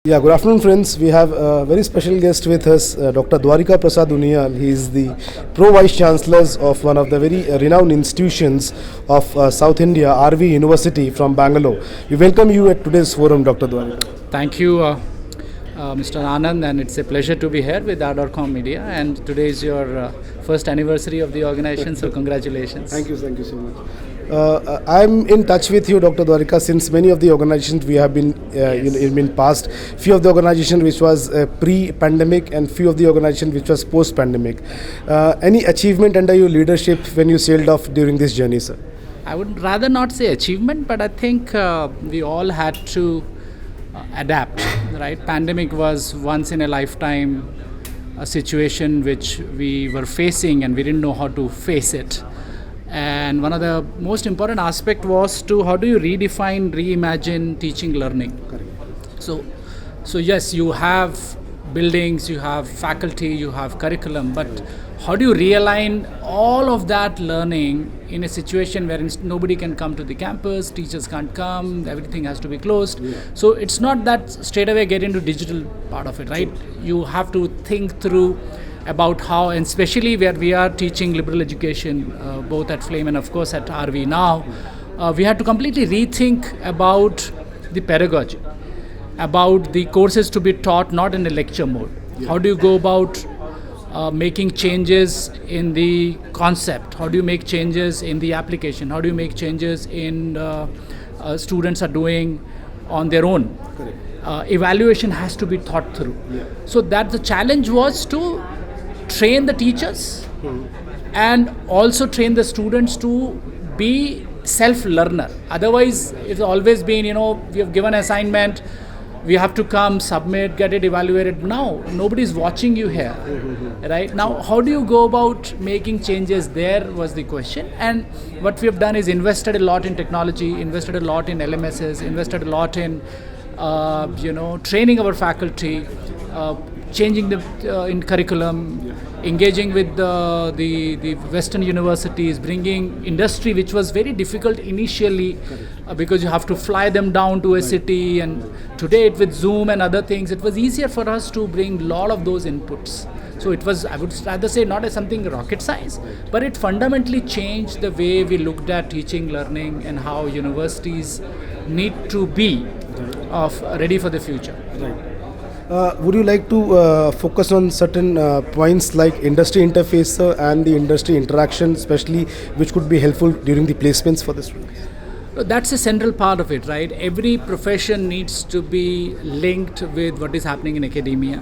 Yeah, good afternoon, friends. We have a very special guest with us, Dr. Dwarika Prasad Uniyal. He is the Pro-Vice-Chancellor of one of the very renowned institutions of South India, RV University from Bangalore. We welcome you at today's forum, Dr. Dwarika. Thank you, Mr. Anand, and it's a pleasure to be here with ArdorComm Media. And today is your first anniversary of the organization, so congratulations. Thank you so much. I'm in touch with you, Dr. Dwarika, since many of the organizations we have been in past. Few of the organizations which was pre-pandemic and few of the organizations which was post-pandemic. Any achievement under your leadership when you sailed off during this journey, sir? I would rather not say achievement, but I think we all had to adapt, right? Pandemic was once in a lifetime a situation which we were facing and we didn't know how to face it. And one of the most important aspect was to how do you redefine, reimagine teaching learning. Correct. So yes, you have buildings, you have faculty, you have curriculum, but how do you realign all of that learning in a situation where nobody can come to the campus, teachers can't come, everything has to be closed. Yeah. So it's not that straight away get into digital part of it, right? You have to think through about how, and especially where we are teaching liberal education, both at Flame and of course at RV now, we had to completely rethink about the pedagogy, about the courses to be taught not in a lecture mode. Yeah. How do you go about making changes in the concept? How do you make changes in the application? How do you make changes in students are doing on their own? Evaluation has to be thought through. Yeah. So that the challenge was to train the teachers and also train the students to be self-learner. Otherwise, it's always been, we have given assignment, we have to come, submit, get it evaluated. Now, nobody's watching you here, right? Now, how do you go about making changes there was the question. And what we have done is invested a lot in technology, invested a lot in LMSs, invested a lot in, training our faculty, changing the in curriculum, engaging with the Western universities, bringing industry, which was very difficult initially because you have to fly them down to a city. And today, with Zoom and other things, it was easier for us to bring a lot of those inputs. So it was, I would rather say, not as something rocket science, but it fundamentally changed the way we looked at teaching, learning, and how universities need to be ready for the future. Right. Would you like to focus on certain points like industry interface and the industry interaction, especially which could be helpful during the placements for the students? That's a central part of it, right? Every profession needs to be linked with what is happening in academia.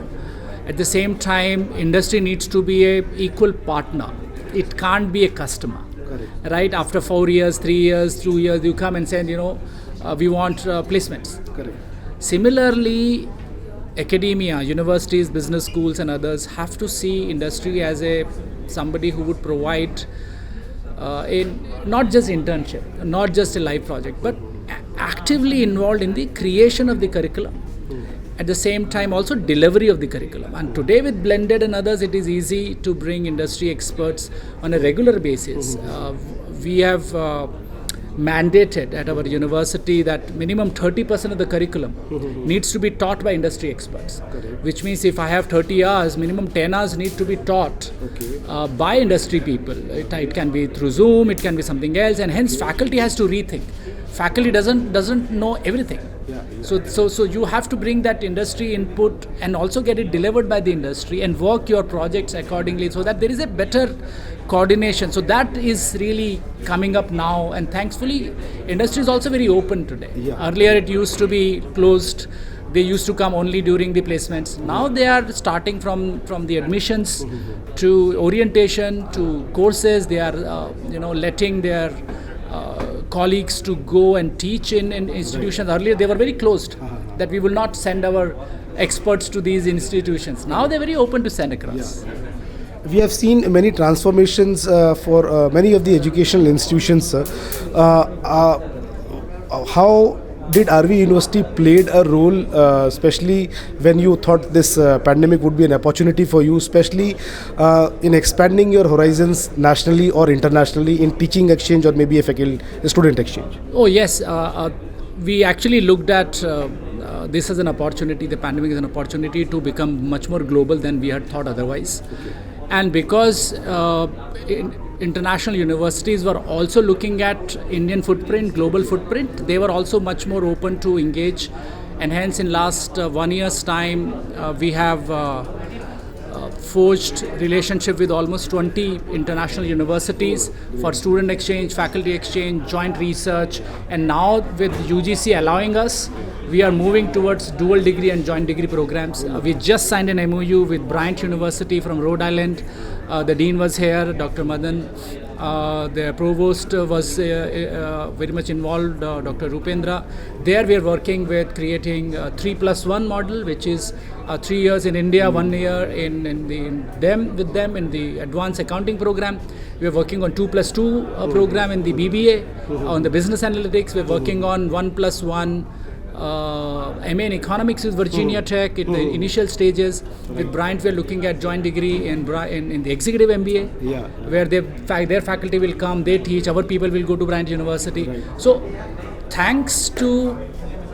At the same time, industry needs to be an equal partner. It can't be a customer. Correct. Right? After 4 years, 3 years, 2 years, you come and say, we want placements. Correct. Similarly, academia, universities, business schools and others have to see industry as somebody who would provide not just internship, not just a live project, but actively involved in the creation of the curriculum. At the same time also delivery of the curriculum. And today with Blended and others, it is easy to bring industry experts on a regular basis. We have mandated at our university that minimum 30% of the curriculum needs to be taught by industry experts. Correct. Which means if I have 30 hours, minimum 10 hours need to be taught by industry people. It can be through Zoom, it can be something else, and hence faculty has to rethink. Faculty doesn't know everything. Yeah. So you have to bring that industry input and also get it delivered by the industry and work your projects accordingly so that there is a better coordination. So that is really coming up now, and thankfully industry is also very open today. Yeah. Earlier it used to be closed. They used to come only during the placements. Now they are starting from the admissions to orientation to courses. They are letting their colleagues to go and teach in institutions. Right. Earlier they were very closed, that we will not send our experts to these institutions. Now they're very open to send across. Yeah. We have seen many transformations for many of the educational institutions. How did RV University played a role, especially when you thought this pandemic would be an opportunity for you, especially in expanding your horizons nationally or internationally in teaching exchange or maybe a student exchange? Oh yes, we actually looked at this is an opportunity, the pandemic is an opportunity to become much more global than we had thought otherwise. And because international universities were also looking at Indian footprint, global footprint, they were also much more open to engage. And hence in last 1 year's time, we have forged relationship with almost 20 international universities for student exchange, faculty exchange, joint research, and now with UGC allowing us, we are moving towards dual degree and joint degree programs. We just signed an MOU with Bryant University from Rhode Island. The dean was here, Dr. Madan. The provost was very much involved, Dr. Rupendra. There we are working with creating a 3+1 model, which is 3 years in India, 1 year in the advanced accounting program. We are working on 2+2 program in the BBA. On the business analytics, we are working on 1+1 MA in economics with Virginia Tech in the initial stages. With Bryant, we are looking at joint degree in the executive MBA, where their faculty will come, they teach, our people will go to Bryant University. So, thanks to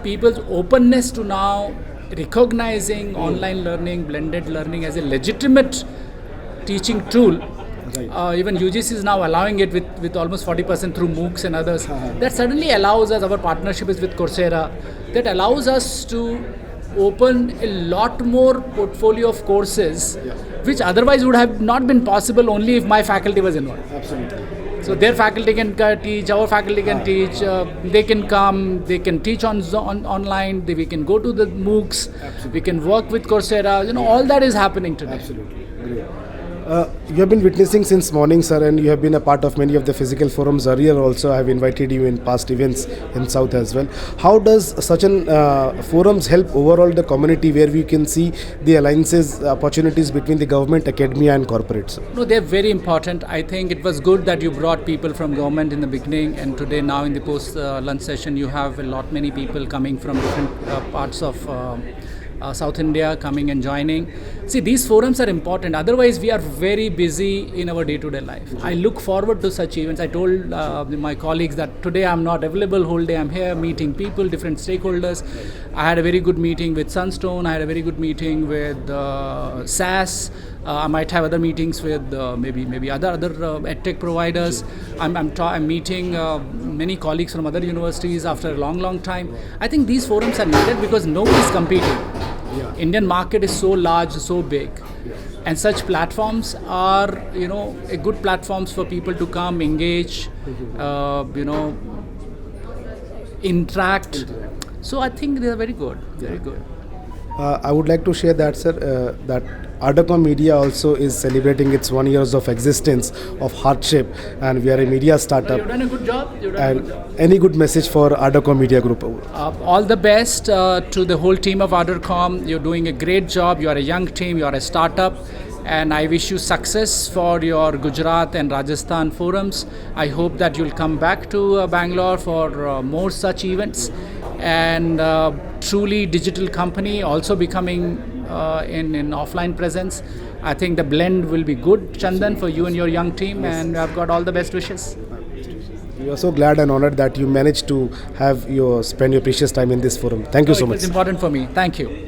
people's openness to now recognizing online learning, blended learning as a legitimate teaching tool. Even UGC is now allowing it with almost 40% through MOOCs and others. That suddenly allows us, our partnership is with Coursera, that allows us to open a lot more portfolio of courses, which otherwise would have not been possible only if my faculty was involved. Absolutely. So their faculty can teach, our faculty can teach, they can come, they can teach online, we can go to the MOOCs, we can work with Coursera, all that is happening today. Absolutely. Great. You have been witnessing since morning, sir, and you have been a part of many of the physical forums earlier also. I have invited you in past events in South as well. How does such forums help overall the community, where we can see the alliances, opportunities between the government, academia and corporates? No, they're very important. I think it was good that you brought people from government in the beginning, and today now in the post-lunch session you have many people coming from different parts of South India coming and joining. See, these forums are important. Otherwise, we are very busy in our day-to-day life. I look forward to such events. I told my colleagues that today I'm not available whole day. I'm here meeting people, different stakeholders. I had a very good meeting with Sunstone. I had a very good meeting with SAS. I might have other meetings with maybe other edtech providers. I'm meeting many colleagues from other universities after a long time. I think these forums are needed because nobody is competing. Indian market is so large, so big, and such platforms are a good platforms for people to come, engage, interact. So I think they are very good, very good. I would like to share that, sir, that ArdorComm Media also is celebrating its 1 year of existence of hardship, and we are a media startup. You've done a good job. Any good message for ArdorComm Media Group? All the best to the whole team of ArdorComm. You're doing a great job. You are a young team. You are a startup. And I wish you success for your Gujarat and Rajasthan forums. I hope that you'll come back to Bangalore for more such events. And truly digital company also becoming in offline presence. I think the blend will be good, Chandan, for you and your young team, and I've got all the best wishes. We are so glad and honored that you managed to spend your precious time in this forum. Thank you so much. It's important for me. Thank you.